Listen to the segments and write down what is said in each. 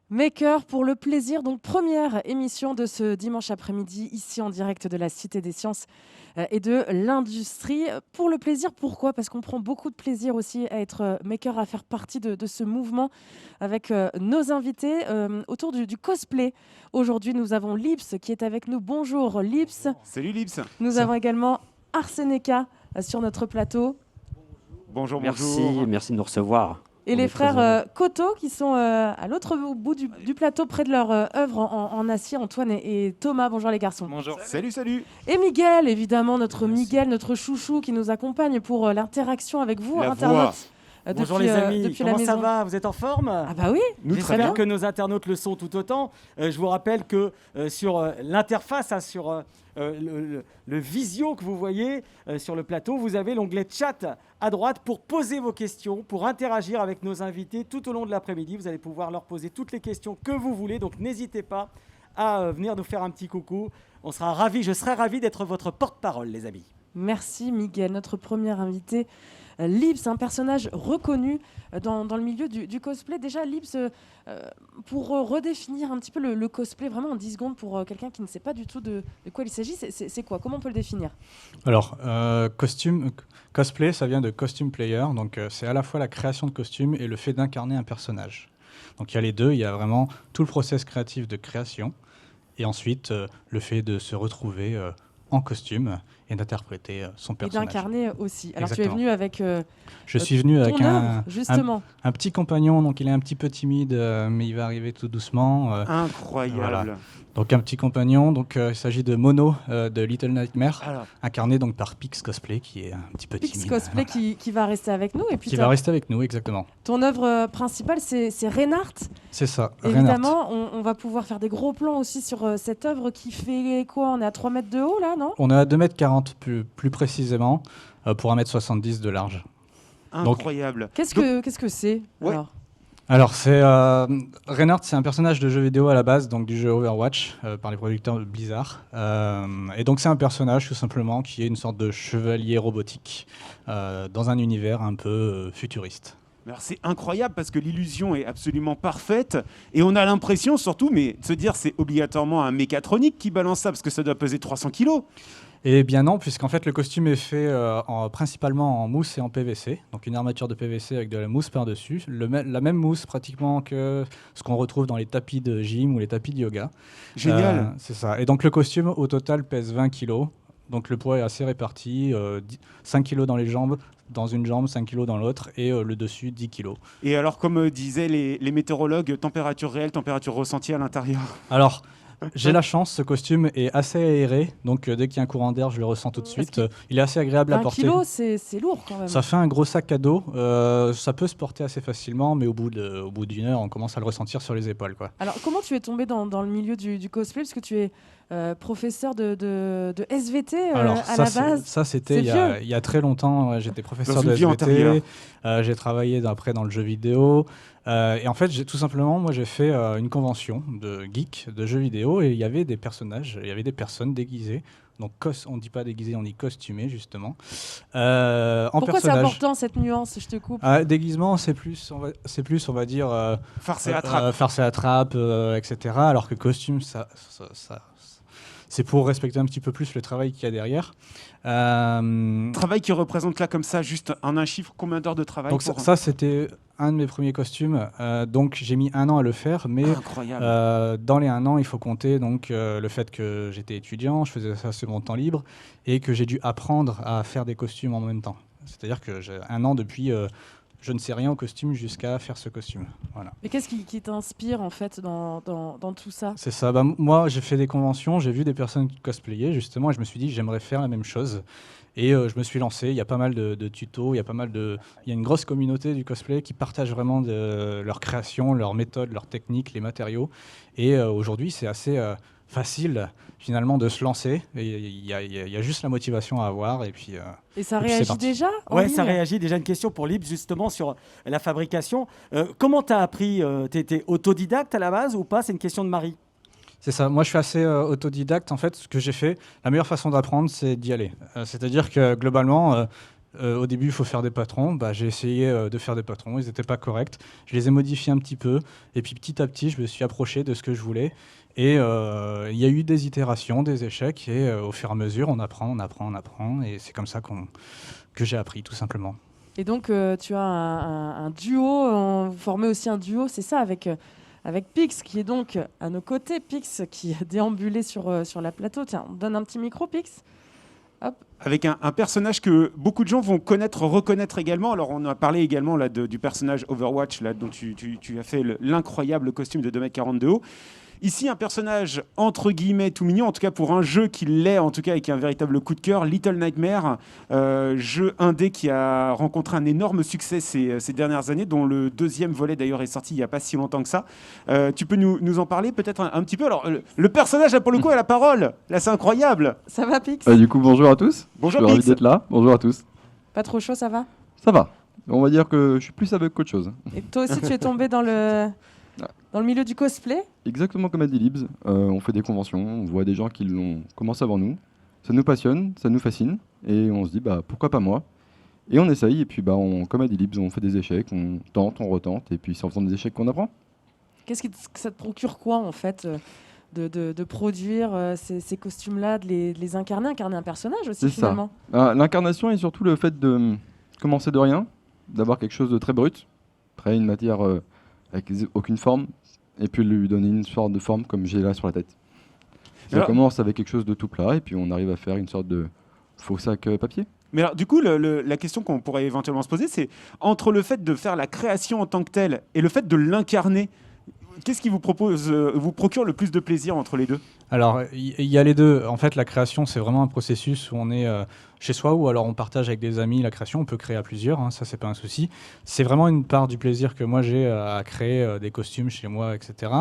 Maker pour le plaisir, donc première émission de ce dimanche après-midi ici en direct de la Cité des Sciences et de l'Industrie. Pour le plaisir, pourquoi ? Parce qu'on prend beaucoup de plaisir aussi à être maker, à faire partie de ce mouvement avec nos invités autour du cosplay. Aujourd'hui, nous avons Lips qui est avec nous. Bonjour Lips. Salut Lips. Nous avons également Arseneca sur notre plateau. Bonjour, Merci de nous recevoir. Et les frères Coteau qui sont à l'autre bout du plateau près de leur œuvre en acier, Antoine et Thomas. Bonjour les garçons. Bonjour. Salut. Et Miguel, évidemment, Miguel, notre chouchou qui nous accompagne pour l'interaction avec vous, internautes. Bonjour les amis, comment ça va ? Vous êtes en forme ? Ah bah oui. J'espère que nos internautes le sont tout autant. Je vous rappelle que sur l'interface, sur le visio que vous voyez sur le plateau, vous avez l'onglet chat à droite pour poser vos questions, pour interagir avec nos invités tout au long de l'après-midi. Vous allez pouvoir leur poser toutes les questions que vous voulez, donc n'hésitez pas à venir nous faire un petit coucou. Je serai ravi d'être votre porte-parole, les amis. Merci Miguel, notre premier invité. Lips, un personnage reconnu dans le milieu du cosplay. Déjà, Lips, pour redéfinir un petit peu le cosplay, vraiment en 10 secondes, pour quelqu'un qui ne sait pas du tout de quoi il s'agit, c'est quoi ? Comment on peut le définir ? Alors, cosplay, ça vient de costume player, donc c'est à la fois la création de costumes et le fait d'incarner un personnage. Donc il y a les deux, il y a vraiment tout le process créatif de création, et ensuite le fait de se retrouver en costume et d'interpréter son personnage. Et d'incarner aussi. Alors Exactement. tu es venu avec je suis venu avec un petit compagnon, donc il est un petit peu timide, mais il va arriver tout doucement. Incroyable. Voilà. Donc un petit compagnon, il s'agit de Mono de Little Nightmare, incarné donc par Pix Cosplay, qui est un petit peu timide. Pix Cosplay qui va rester avec nous. Et puis qui va rester avec nous, exactement. Ton œuvre principale, c'est Reinhardt. C'est ça, évidemment, on va pouvoir faire des gros plans aussi sur cette œuvre qui fait quoi ? On est à 3 mètres de haut là, non ? On est à 2,40 m plus précisément, pour 1,70 m de large. Incroyable. Donc, qu'est-ce que c'est Alors, Reinhardt, c'est un personnage de jeu vidéo à la base, donc du jeu Overwatch, par les producteurs de Blizzard. Et donc, c'est un personnage, tout simplement, qui est une sorte de chevalier robotique dans un univers un peu futuriste. Alors, c'est incroyable parce que l'illusion est absolument parfaite et on a l'impression, surtout, de se dire c'est obligatoirement un mécatronique qui balance ça parce que ça doit peser 300 kilos. Eh bien non, puisqu'en fait le costume est fait principalement en mousse et en PVC, donc une armature de PVC avec de la mousse par-dessus, la même mousse pratiquement que ce qu'on retrouve dans les tapis de gym ou les tapis de yoga. Génial. C'est ça. Et donc le costume au total pèse 20 kilos, donc le poids est assez réparti, 5 kilos dans les jambes, dans une jambe, 5 kilos dans l'autre, et le dessus, 10 kilos. Et alors, comme disaient les météorologues, température réelle, température ressentie à l'intérieur. Alors, j'ai la chance, ce costume est assez aéré, donc dès qu'il y a un courant d'air, je le ressens tout de suite. Il est assez agréable à porter. 1 kilo, c'est lourd quand même. Ça fait un gros sac à dos. Ça peut se porter assez facilement, mais au bout d'une heure, on commence à le ressentir sur les épaules, quoi. Alors, comment tu es tombé dans le milieu du cosplay ? Parce que tu es professeur de SVT à la base. Ça, c'était il y a très longtemps. J'étais professeur de SVT. J'ai travaillé après dans le jeu vidéo. Et en fait, j'ai fait une convention de geeks, de jeux vidéo, et il y avait des personnages, il y avait des personnes déguisées. Donc, on ne dit pas déguisé, on dit costumé, justement. Pourquoi c'est important, cette nuance ? Je te coupe. Déguisement, c'est plus, on va dire... farce et attrape. Farce et attrape, etc. Alors que costume, c'est pour respecter un petit peu plus le travail qu'il y a derrière. Travail qui représente là, comme ça, juste en un chiffre, combien d'heures de travail ? Donc ça, c'était un de mes premiers costumes. Donc, j'ai mis 1 an à le faire, mais dans les 1 an, il faut compter donc, le fait que j'étais étudiant, je faisais ça sur mon temps libre, et que j'ai dû apprendre à faire des costumes en même temps. C'est-à-dire que j'ai 1 an depuis... je ne sais rien au costume jusqu'à faire ce costume. Voilà. Mais qu'est-ce qui t'inspire en fait dans tout ça ? C'est ça. Moi, j'ai fait des conventions, j'ai vu des personnes cosplayer justement, et je me suis dit j'aimerais faire la même chose. Et je me suis lancé. Il y a pas mal de tutos, il y a une grosse communauté du cosplay qui partage vraiment leur création, leurs méthodes, leurs techniques, les matériaux. Et aujourd'hui, c'est assez facile finalement de se lancer. Il y a juste la motivation à avoir et puis. Et ça réagit déjà ? Ouais, ça réagit déjà. Une question pour Lips justement sur la fabrication. Comment t'as appris ? T'étais autodidacte à la base ou pas ? C'est une question de Marie. C'est ça. Moi, je suis assez autodidacte. En fait, ce que j'ai fait, la meilleure façon d'apprendre, c'est d'y aller. C'est-à-dire que globalement, au début, il faut faire des patrons. J'ai essayé de faire des patrons. Ils n'étaient pas corrects. Je les ai modifiés un petit peu. Et puis, petit à petit, je me suis approché de ce que je voulais. Et il y a eu des itérations, des échecs. Et au fur et à mesure, on apprend. Et c'est comme ça que j'ai appris, tout simplement. Et donc, tu as un duo, vous formez aussi un duo, c'est ça, avec Pix, qui est donc à nos côtés. Pix, qui a déambulé sur la plateau. Tiens, on donne un petit micro, Pix. Hop. Avec un personnage que beaucoup de gens vont reconnaître également. Alors, on a parlé également là, du personnage Overwatch, là, dont tu as fait l'incroyable costume de 2,40 m de haut. Ici, un personnage entre guillemets tout mignon, en tout cas pour un jeu qui l'est, en tout cas avec un véritable coup de cœur, Little Nightmare, jeu indé qui a rencontré un énorme succès ces dernières années, dont le deuxième volet d'ailleurs est sorti il n'y a pas si longtemps que ça. Tu peux nous en parler peut-être un petit peu. Alors, le personnage, là, pour le coup, a la parole. Là, c'est incroyable. Ça va, Pix? Du coup, bonjour à tous. Bonjour, je suis ravi Pix. d'être là. Bonjour à tous. Pas trop chaud, ça va? Ça va. On va dire que je suis plus avec qu'autre chose. Et toi aussi, tu es tombé dans le milieu du cosplay? Exactement comme à Delibs. On fait des conventions, on voit des gens qui l'ont commencé avant nous. Ça nous passionne, ça nous fascine. Et on se dit, pourquoi pas moi? Et on essaye. Et puis, comme à Delibs, on fait des échecs, on tente, on retente. Et puis, c'est en faisant des échecs qu'on apprend. Ça te procure quoi, en fait, de produire ces costumes-là, de les incarner un personnage aussi, C'est finalement? ça. L'incarnation est surtout le fait de commencer de rien, d'avoir quelque chose de très brut, après une matière avec aucune forme, et puis lui donner une sorte de forme comme j'ai là sur la tête. Ça Alors, commence avec quelque chose de tout plat, et puis on arrive à faire une sorte de faux sac papier. mais alors, du coup, la question qu'on pourrait éventuellement se poser, c'est entre le fait de faire la création en tant que telle et le fait de l'incarner, qu'est-ce qui vous procure le plus de plaisir entre les deux? Alors, il y a les deux. En fait, la création, c'est vraiment un processus où on est chez soi ou alors on partage avec des amis la création. On peut créer à plusieurs, hein, ça, c'est pas un souci. C'est vraiment une part du plaisir que moi j'ai à créer des costumes chez moi, etc.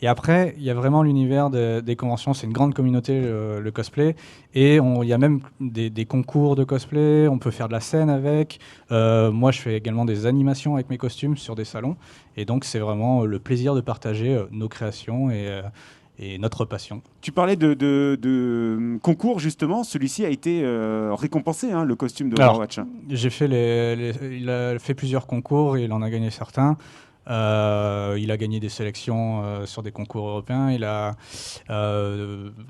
Et après, il y a vraiment l'univers des conventions. C'est une grande communauté, le cosplay. Et il y a même des concours de cosplay. On peut faire de la scène avec. Moi, je fais également des animations avec mes costumes sur des salons. Et donc, c'est vraiment le plaisir de partager nos créations et notre passion. Tu parlais de concours, justement. Celui-ci a été récompensé, hein, le costume de Overwatch. J'ai fait il a fait plusieurs concours et il en a gagné certains. Il a gagné des sélections sur des concours européens. Il a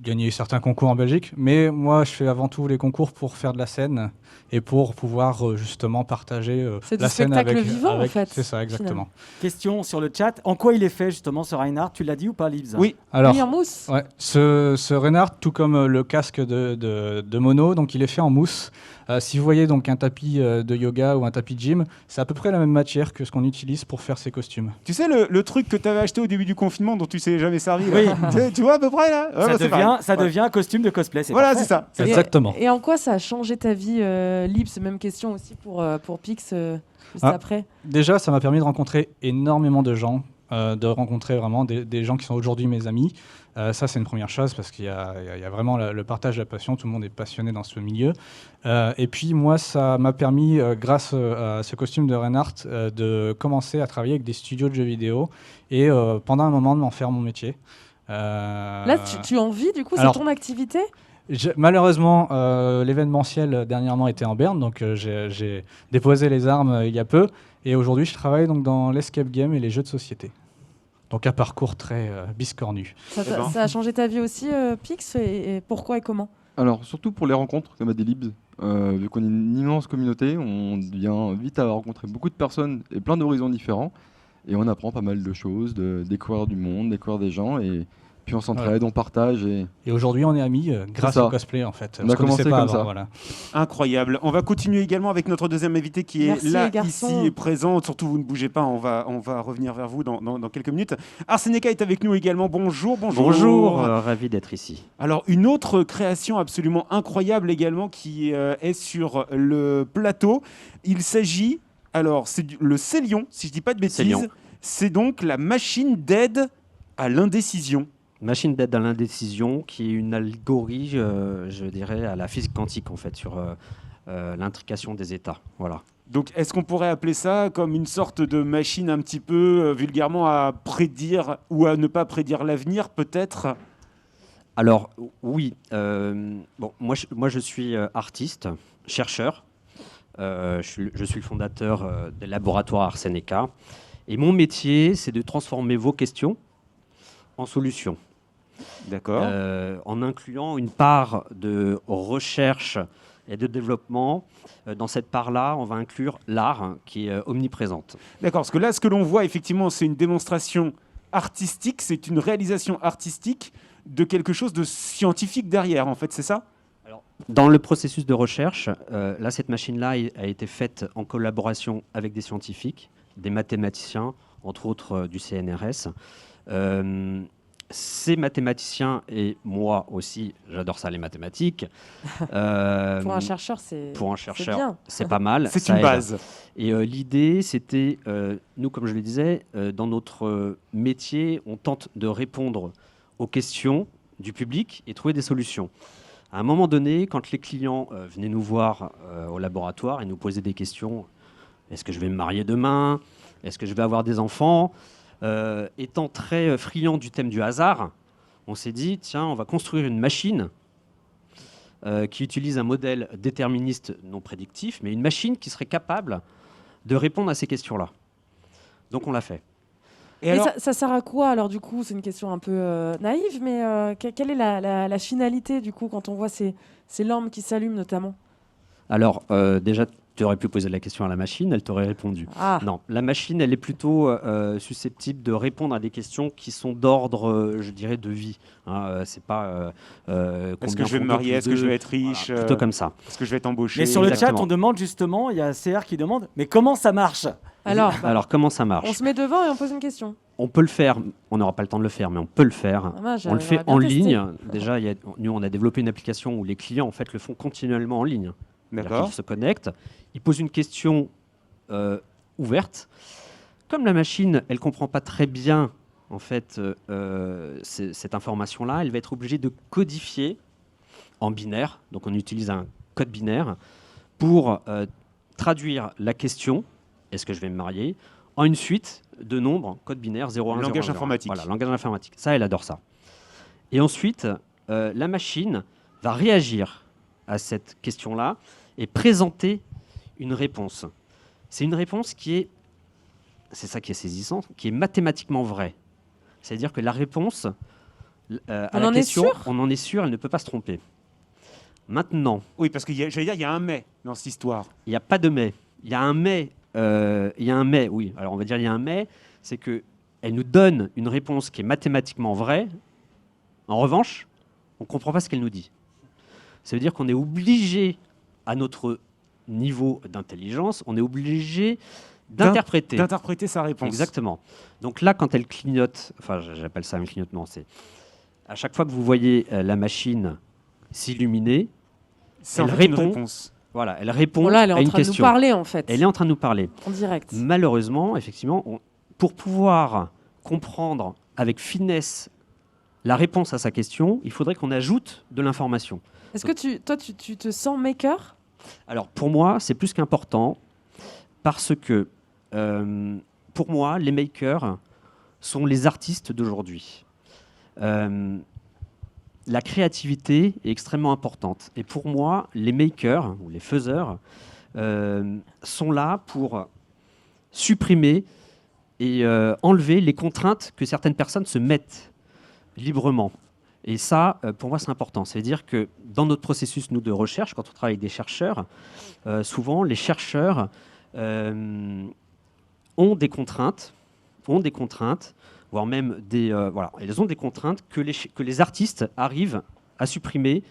gagné certains concours en Belgique. Mais moi, je fais avant tout les concours pour faire de la scène et pour pouvoir justement partager C'est la du scène spectacle avec... vivant, en fait. C'est ça, exactement. Question sur le chat. En quoi il est fait justement ce Reinhardt? Tu l'as dit ou pas, Libs? Oui. Alors, Oui, en mousse. ouais, ce Reinhardt, tout comme le casque de Mono, donc il est fait en mousse. Si vous voyez donc un tapis de yoga ou un tapis de gym, c'est à peu près la même matière que ce qu'on utilise pour faire ces costumes. Tu sais, le truc que tu avais acheté au début du confinement dont tu ne sais jamais servi, Oui. tu vois à peu près là? Ça devient un costume de cosplay. Voilà, parfait. c'est ça. Et- Exactement. Et en quoi ça a changé ta vie, Lips? Même question aussi pour Pix, juste Ah. après. Déjà, ça m'a permis de rencontrer énormément de gens, de rencontrer vraiment des gens qui sont aujourd'hui mes amis. Ça, c'est une première chose parce qu'il y a vraiment le partage de la passion. Tout le monde est passionné dans ce milieu. Et puis, moi, ça m'a permis, grâce à ce costume de Reinhardt, de commencer à travailler avec des studios de jeux vidéo et pendant un moment de m'en faire mon métier. Là, tu en vis, du coup, c'est alors, ton activité? Malheureusement, l'événementiel dernièrement était en berne, donc j'ai déposé les armes il y a peu. Et aujourd'hui, je travaille donc dans l'escape game et les jeux de société. Donc un parcours très biscornu. Ça, Eh ben. ça a changé ta vie aussi, Pix? Et pourquoi et comment? Alors, surtout pour les rencontres, comme à Delibs, vu qu'on est une immense communauté, on vient vite à rencontrer beaucoup de personnes et plein d'horizons différents. Et on apprend pas mal de choses, de découvrir du monde, découvrir des gens. Et puis on s'entraide, on partage. Et aujourd'hui, on est amis grâce ça. au cosplay, en fait. On a se connaissait commencé pas comme avant, ça. voilà. Incroyable. On va continuer également avec notre deuxième invité qui est Merci, là, les garçons. ici et présent. Surtout, vous ne bougez pas, on va revenir vers vous dans quelques minutes. Arsenica est avec nous également. Bonjour. Bonjour, ravi d'être ici. Alors, une autre création absolument incroyable également qui est sur le plateau. Il s'agit, alors, c'est le Célion, si je ne dis pas de bêtises. Célion. C'est donc la machine d'aide à l'indécision. Machine d'aide à l'indécision, qui est une allégorie, je dirais, à la physique quantique, en fait, sur l'intrication des états. Voilà. Donc, est-ce qu'on pourrait appeler ça comme une sorte de machine un petit peu vulgairement à prédire ou à ne pas prédire l'avenir, peut-être? Alors, oui. Bon, moi, je suis artiste, chercheur. Je suis le fondateur des laboratoires Arseneca. Et mon métier, c'est de transformer vos questions en solutions. D'accord. En incluant une part de recherche et de développement. Dans cette part-là, on va inclure l'art qui est omniprésente. D'accord, parce que là, ce que l'on voit, effectivement, c'est une démonstration artistique, c'est une réalisation artistique de quelque chose de scientifique derrière, en fait, c'est ça? Dans le processus de recherche, là, cette machine-là a été faite en collaboration avec des scientifiques, des mathématiciens, entre autres du CNRS. Ces mathématiciens et moi aussi, j'adore ça les mathématiques. Pour un chercheur, c'est bien. C'est pas mal. C'est ça une aide. base. Et l'idée, c'était, nous, comme je le disais, dans notre métier, on tente de répondre aux questions du public et trouver des solutions. À un moment donné, quand les clients venaient nous voir au laboratoire et nous posaient des questions, est-ce que je vais me marier demain? Est-ce que je vais avoir des enfants? Étant très friand du thème du hasard, on s'est dit, tiens, on va construire une machine qui utilise un modèle déterministe non prédictif, mais une machine qui serait capable de répondre à ces questions-là. Donc on l'a fait. Et alors... ça sert à quoi alors du coup? C'est une question un peu naïve, mais quelle est la finalité du coup quand on voit ces lampes qui s'allument notamment? Alors déjà, tu aurais pu poser la question à la machine, elle t'aurait répondu. Ah. Non, la machine, elle est plutôt susceptible de répondre à des questions qui sont d'ordre, je dirais, de vie. Hein, c'est pas. Est-ce que je vais me marier? Est-ce que je vais être riche? Voilà, plutôt comme ça. Est-ce que je vais être embauché? Mais sur le Exactement. chat, on demande justement, il y a CR qui demande, mais comment ça marche? Alors, comment ça marche? on se met devant et on pose une question. On peut le faire, on n'aura pas le temps de le faire, mais on peut le faire. On le fait en ligne. Déjà, nous, on a développé une application où les clients en fait, le font continuellement en ligne. D'accord. Ils se connectent, ils posent une question ouverte. Comme la machine, elle ne comprend pas très bien en fait, cette information-là, elle va être obligée de codifier en binaire. Donc on utilise un code binaire pour traduire la question, est-ce que je vais me marier, en une suite de nombres, code binaire 0, 1, 0, 1, 0. Langage informatique. Voilà, langage informatique. Ça, elle adore ça. Et ensuite, la machine va réagir à cette question-là et présenter une réponse. C'est une réponse c'est ça qui est saisissant, qui est mathématiquement vraie. C'est-à-dire que la réponse à la question, on en est sûr, elle ne peut pas se tromper. Maintenant... Oui, parce qu'il y a un mais dans cette histoire. Il n'y a pas de mais. Il y a un mais. Oui. Alors on va dire il y a un mais, c'est qu'elle nous donne une réponse qui est mathématiquement vraie. En revanche, on ne comprend pas ce qu'elle nous dit. Ça veut dire qu'on est obligé, à notre niveau d'intelligence, on est obligé d'interpréter. D'interpréter sa réponse. Exactement. Donc là, quand elle clignote, enfin j'appelle ça un clignotement, c'est à chaque fois que vous voyez la machine s'illuminer, elle répond. Une réponse. Voilà, elle répond là, elle est à en une train de question. nous parler en fait. Elle est en train de nous parler. En direct. Malheureusement, effectivement, pour pouvoir comprendre avec finesse la réponse à sa question, il faudrait qu'on ajoute de l'information. Est-ce que tu te sens maker? Alors pour moi, c'est plus qu'important parce que pour moi, les makers sont les artistes d'aujourd'hui. La créativité est extrêmement importante. Et pour moi, les makers ou les faiseurs sont là pour supprimer et enlever les contraintes que certaines personnes se mettent librement. Et ça, pour moi, c'est important. C'est-à-dire que dans notre processus, nous, de recherche, quand on travaille avec des chercheurs, souvent, les chercheurs ont des contraintes, voire même ils ont des contraintes que les artistes arrivent à supprimer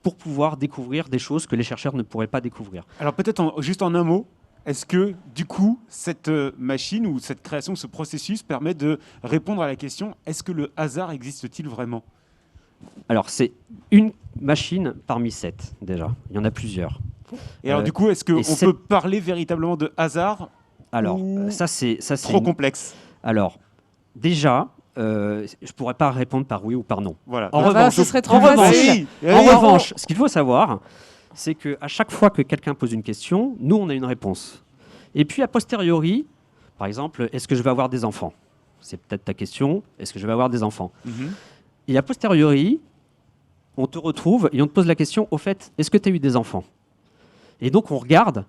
pour pouvoir découvrir des choses que les chercheurs ne pourraient pas découvrir. Alors peut-être juste en un mot, est-ce que du coup cette machine ou cette création, ce processus permet de répondre à la question est-ce que le hasard existe-t-il vraiment? Alors c'est une machine parmi 7 déjà, il y en a plusieurs. Et alors du coup, est-ce qu'on peut parler véritablement de hasard? Alors ça c'est trop complexe. Alors déjà, je pourrais pas répondre par oui ou par non. Voilà. En revanche, ce serait trop facile. En revanche, ce qu'il faut savoir, c'est qu'à chaque fois que quelqu'un pose une question, nous, on a une réponse. Et puis, a posteriori, par exemple, est-ce que je vais avoir des enfants? C'est peut-être ta question. Est-ce que je vais avoir des enfants? Et a posteriori, on te retrouve et on te pose la question, au fait, est-ce que tu as eu des enfants? Et donc on regarde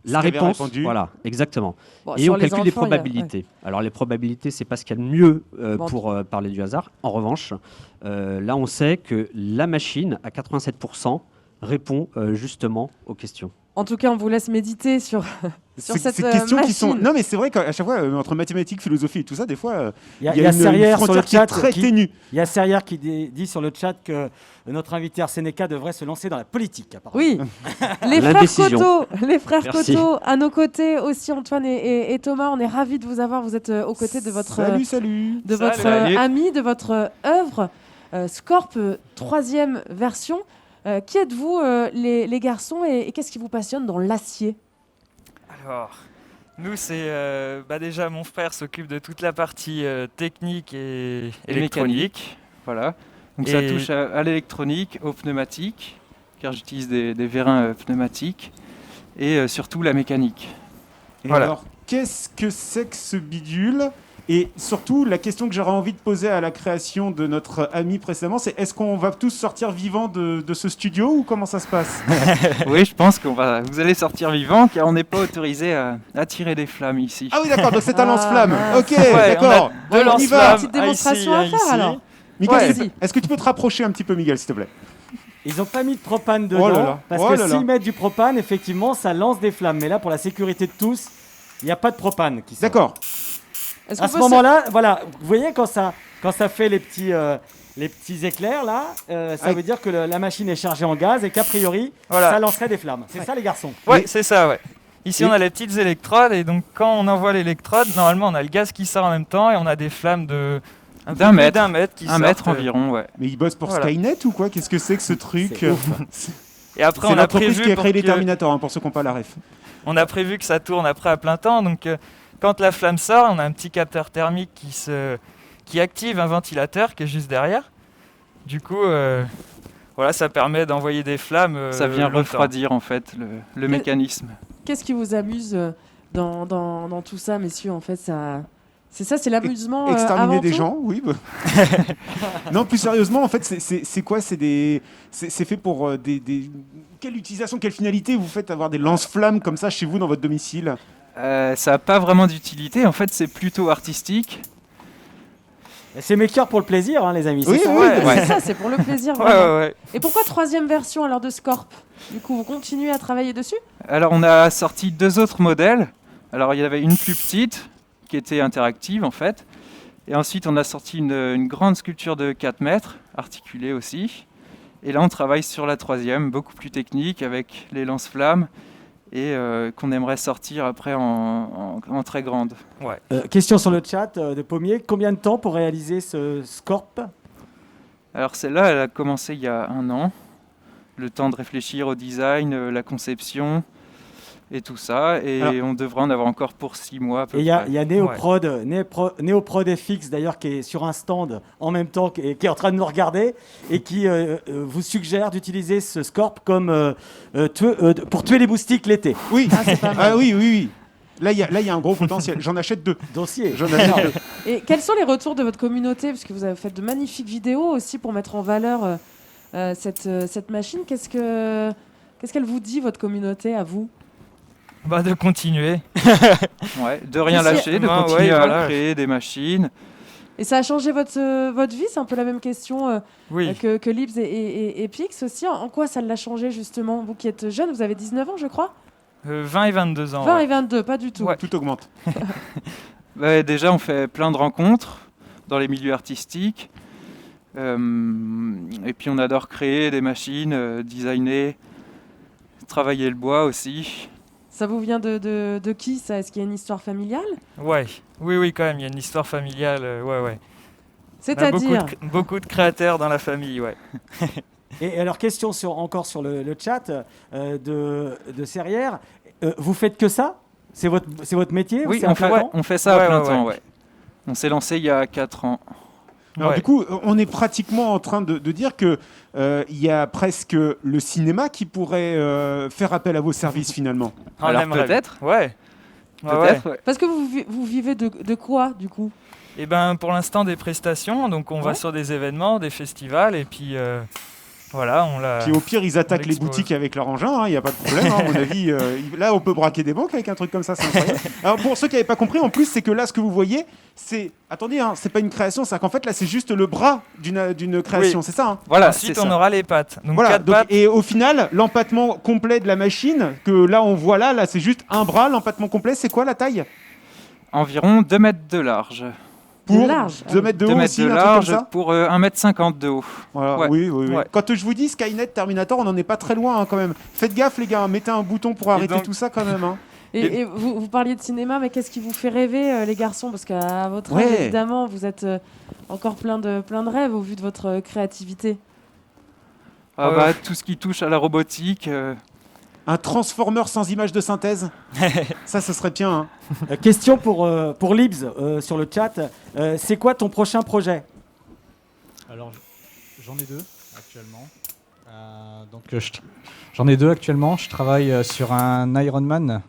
la Ce qu'avait réponse. répondu. Voilà, exactement. Bon, Et sur on calcule les enfants, il y a- probabilités. Alors les probabilités, c'est pas ce qu'il y a de mieux Bon, pour parler du hasard. En revanche, là on sait que la machine, à 87%, répond justement aux questions. En tout cas, on vous laisse méditer sur Ces cette questions qui sont. machine. Non, mais c'est vrai qu'à chaque fois, entre mathématiques, philosophie et tout ça, des fois, Il y a, il y a une Serrière sur le frontière qui est chat très qui- ténue. il y a Serrière qui dit sur le chat que notre invité Arseneca devrait se lancer dans la politique. Apparemment. Oui, les frères L'indécision. Coteau, les frères Merci. Coteau, à nos côtés aussi, Antoine et Thomas, on est ravis de vous avoir. Vous êtes aux côtés de votre, Salut. de votre Salut. ami, de votre œuvre, Scorp, 3e version. Qui êtes-vous, les garçons, et qu'est-ce qui vous passionne dans l'acier? Alors, nous, c'est déjà mon frère s'occupe de toute la partie technique et électronique. Voilà. Donc ça Et- touche à l'électronique, aux pneumatiques, car j'utilise des vérins pneumatiques, et surtout la mécanique. Et Voilà. alors, qu'est-ce que c'est que ce bidule? Et surtout, la question que j'aurais envie de poser à la création de notre ami précédemment, c'est est-ce qu'on va tous sortir vivants de ce studio ou comment ça se passe? Oui, je pense vous allez sortir vivant, car on n'est pas autorisé à tirer des flammes ici. Ah oui, d'accord, donc c'est un Ah, lance-flamme. mince. Ok, Ouais, d'accord. on a deux On y va. lance-flammes. Petite démonstration ici, à faire, ici. alors. Miguel, Ouais. est-ce- est-ce que tu peux te rapprocher un petit peu, Miguel, s'il te plaît? Ils n'ont pas mis de propane dedans, Oh là là. parce Oh que là là. s'ils mettent du propane, effectivement, ça lance des flammes. Mais là, pour la sécurité de tous, il n'y a pas de propane qui sort. D'accord. Est-ce À qu'on ce peut moment-là, voilà, vous voyez quand ça fait les petits éclairs là, ça Ah. veut dire que la machine est chargée en gaz et qu'a priori, Voilà. ça lancerait des flammes. C'est ça les garçons. Ouais, c'est ça, ouais. Ici, Et- on a les petites électrodes, et donc quand on envoie l'électrode, normalement, on a le gaz qui sort en même temps, et on a des flammes de un peu D'un plus mètre. d'un mètre qui Un mètre sortent. environ, ouais. Mais il bosse pour Voilà. Skynet ou quoi? Qu'est-ce que c'est que ce truc? C'est ouf. Et après, C'est on a l'entreprise prévu qui a pour créé les que- Terminators, hein, pour ceux qui n'ont pas la ref. On a prévu que ça tourne après à plein temps, donc quand la flamme sort, on a un petit capteur thermique qui active un ventilateur qui est juste derrière. Du coup, voilà, ça permet d'envoyer des flammes. Ça vient longtemps. refroidir en fait le mécanisme. Qu'est-ce qui vous amuse dans tout ça, messieurs? En fait, c'est ça, c'est l'amusement Exterminer avant des tout. gens, oui. bah. Non, plus sérieusement, en fait, c'est quoi? C'est fait pour quelle utilisation, quelle finalité vous faites avoir des lance-flammes comme ça chez vous dans votre domicile? Ça n'a pas vraiment d'utilité, en fait c'est plutôt artistique. Et c'est maker pour le plaisir, hein, les amis. Oui, c'est ça oui, Ouais. C'est ça, c'est pour le plaisir. Ouais, vraiment. ouais, ouais. Et pourquoi 3e version alors de Scorp? Du coup, vous continuez à travailler dessus? Alors on a sorti 2 autres modèles. Alors il y avait une plus petite qui était interactive en fait. Et ensuite on a sorti une grande sculpture de 4 mètres, articulée aussi. Et là on travaille sur la 3e, beaucoup plus technique avec les lance-flammes et qu'on aimerait sortir après en très grande. Question sur le chat de Pommier. Combien de temps pour réaliser ce Scorp? Alors celle-là elle a commencé il y a 1 an. Le temps de réfléchir au design, la conception et tout ça. Et Alors- on devrait en avoir encore pour 6 mois à peu Et il y a près. Neoprod FX d'ailleurs qui est sur un stand en même temps, qui est en train de nous regarder et qui vous suggère d'utiliser ce Scorp comme pour tuer les moustiques l'été. Oui. Ah, c'est pas mal. Ah oui, oui, oui. Là, il y a un gros potentiel. J'en achète 2. Dossier. J'en achète 2. Et quels sont les retours de votre communauté? Parce que vous avez fait de magnifiques vidéos aussi pour mettre en valeur cette machine. Qu'est-ce qu'elle vous dit, votre communauté, à vous? Bah, de continuer. Ouais, de rien Ici- lâcher, de Ouais, continuer ouais, à voilà. créer des machines. Et ça a changé votre vie? C'est un peu la même question Oui. que Libs et Pix aussi. En quoi ça l'a changé, justement? Vous qui êtes jeune, vous avez 19 ans, je crois? 20 et 22 ans. 20 ouais. et 22, pas du tout. Ouais. Tout augmente. Ouais, déjà, on fait plein de rencontres dans les milieux artistiques. Et puis, on adore créer des machines, designer, travailler le bois aussi. Ça vous vient de qui, ça? Est-ce qu'il y a une histoire familiale? Ouais. Oui, quand même, il y a une histoire familiale. Ouais. On a C'est-à-dire? beaucoup de créateurs dans la famille, ouais. Et alors, question encore sur le chat de Serrière. Vous faites que ça? C'est votre métier? Oui, C'est un plein temps on fait ça à Ouais, plein ouais, temps, ouais. ouais. On s'est lancé il y a 4 ans. Alors Ouais. du coup, on est pratiquement en train de dire que il y a presque le cinéma qui pourrait faire appel à vos services finalement. On Alors, aimerait peut-être. bien. Ouais. Peut-être, ouais. Parce que vous vivez de quoi, du coup? Et ben pour l'instant des prestations, donc on va Ouais. sur des événements, des festivals, et puis Voilà, on l'a. Puis au pire, ils attaquent les l'expose. boutiques avec leur engin, il n'y a pas de problème. À mon avis, là, on peut braquer des banques avec un truc comme ça, c'est incroyable. Alors pour ceux qui n'avaient pas compris, en plus, c'est que là, ce que vous voyez, c'est... Attendez, c'est pas une création, c'est qu'en fait, là, c'est juste le bras d'une création, Oui. c'est ça Voilà, Ensuite, c'est on ça. aura les pattes. Donc Voilà, 4 donc, pattes. et au final, l'empattement complet de la machine, que là, on voit là, c'est juste un bras, l'empattement complet, c'est quoi la taille? Environ 2 mètres de large. Pour large, 2 mètres de 2 haut mètres aussi, de un truc large comme ça. pour 1,50 m de haut. Voilà, Ouais. oui, oui, oui. Ouais. Quand je vous dis Skynet, Terminator, on n'en est pas très loin hein, quand même. Faites gaffe les gars, mettez un bouton pour arrêter donc- tout ça quand même. Hein. Et vous parliez de cinéma, mais qu'est-ce qui vous fait rêver, les garçons? Parce qu'à votre âge, Ouais. évidemment, vous êtes encore plein de rêves au vu de votre créativité. Ah bah, tout ce qui touche à la robotique. Un transformer sans image de synthèse, ça, ce serait bien. Hein. Question pour Libs sur le chat. C'est quoi ton prochain projet? Alors, j'en ai deux actuellement. J'en ai deux actuellement. Je travaille sur un Iron Man,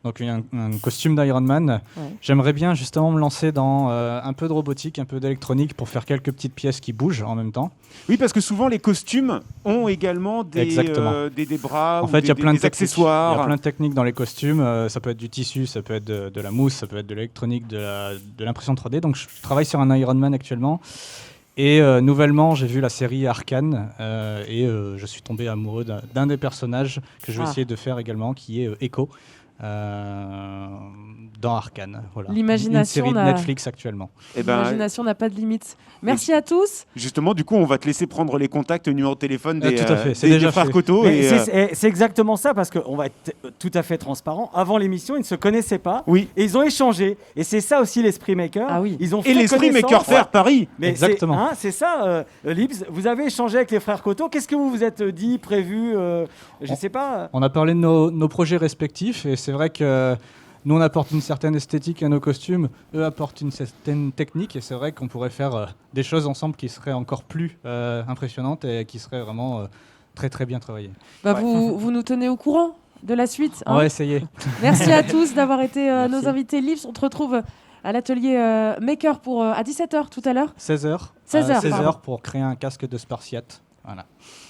donc un costume d'Iron Man. Ouais. J'aimerais bien justement me lancer dans un peu de robotique, un peu d'électronique pour faire quelques petites pièces qui bougent en même temps. Oui, parce que souvent les costumes ont également Exactement. des bras En ou fait, il y a plein de des techniques. accessoires. Il y a plein de techniques dans les costumes. Ça peut être du tissu, ça peut être de la mousse, ça peut être de l'électronique, de l'impression 3D. Donc, je travaille sur un Iron Man actuellement. Et nouvellement, j'ai vu la série Arcane et je suis tombé amoureux d'un des personnages que je vais Ah. essayer de faire également, qui est Echo dans Arcane. Voilà. L'imagination Une série de n'a- Netflix actuellement. Eh ben, L'imagination n'a pas de limite. Merci à tous. justement, du coup, on va te laisser prendre les contacts, numéro de téléphone des, tout à fait, c'est des déjà frères fait. Coteau. Mais Et, c'est exactement ça, parce qu'on va être tout à fait transparent. Avant l'émission, ils ne se connaissaient pas. oui. Et ils ont échangé. Et c'est ça aussi l'esprit maker. Ah oui. Ils ont Et fait l'esprit connaissance. Maker Faire Paris. Mais Exactement. c'est ça, Libs. Vous avez échangé avec les frères Coteau. Qu'est-ce que vous vous êtes dit, prévu Je ne sais pas. On a parlé de nos projets respectifs et c'est vrai que nous, on apporte une certaine esthétique à nos costumes, eux apportent une certaine technique et c'est vrai qu'on pourrait faire des choses ensemble qui seraient encore plus impressionnantes et qui seraient vraiment très très bien travaillées. Bah, Ouais. vous nous tenez au courant de la suite. On hein. va essayer. Merci à tous d'avoir été nos Merci. invités Livs. On te retrouve à l'atelier Maker à 17h tout à l'heure. 16h. 16h, pardon. pour créer un casque de Spartiate. Voilà.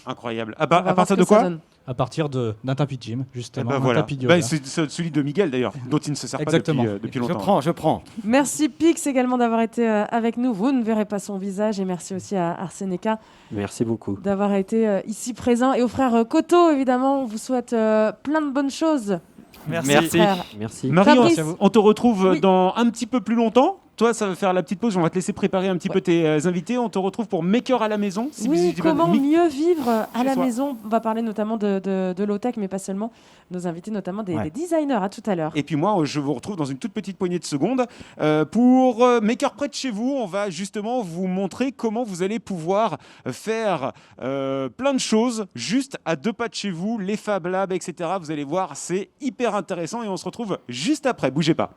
Incroyable. On va À voir partir ce de que ça quoi donne. À partir d'un tapis de gym, Eh justement. ben un voilà. tapis de yoga. Bah, c'est celui de Miguel d'ailleurs, dont il ne se sert Exactement. pas depuis longtemps. Je prends. Merci Pix également d'avoir été avec nous. Vous ne verrez pas son visage. Et merci aussi à Arseneca Merci beaucoup. d'avoir été ici présent. Et aux frères Coteau, évidemment, on vous souhaite plein de bonnes choses. Merci. Merci. frères. Merci. Marie, Fabrice. on te retrouve Oui. dans un petit peu plus longtemps. Toi, ça va faire la petite pause. On va te laisser préparer un petit peu tes invités. On te retrouve pour Maker à la maison. Si Oui, vous dites pas de comment mic- mieux vivre à Chez la soi. maison. On va parler notamment de low-tech, mais pas seulement. Nos invités, notamment des designers. À tout à l'heure. Et puis moi, je vous retrouve dans une toute petite poignée de secondes pour Maker près de chez vous. On va justement vous montrer comment vous allez pouvoir faire plein de choses juste à 2 pas de chez vous, les Fab Labs, etc. Vous allez voir, c'est hyper intéressant et on se retrouve juste après. Bougez pas.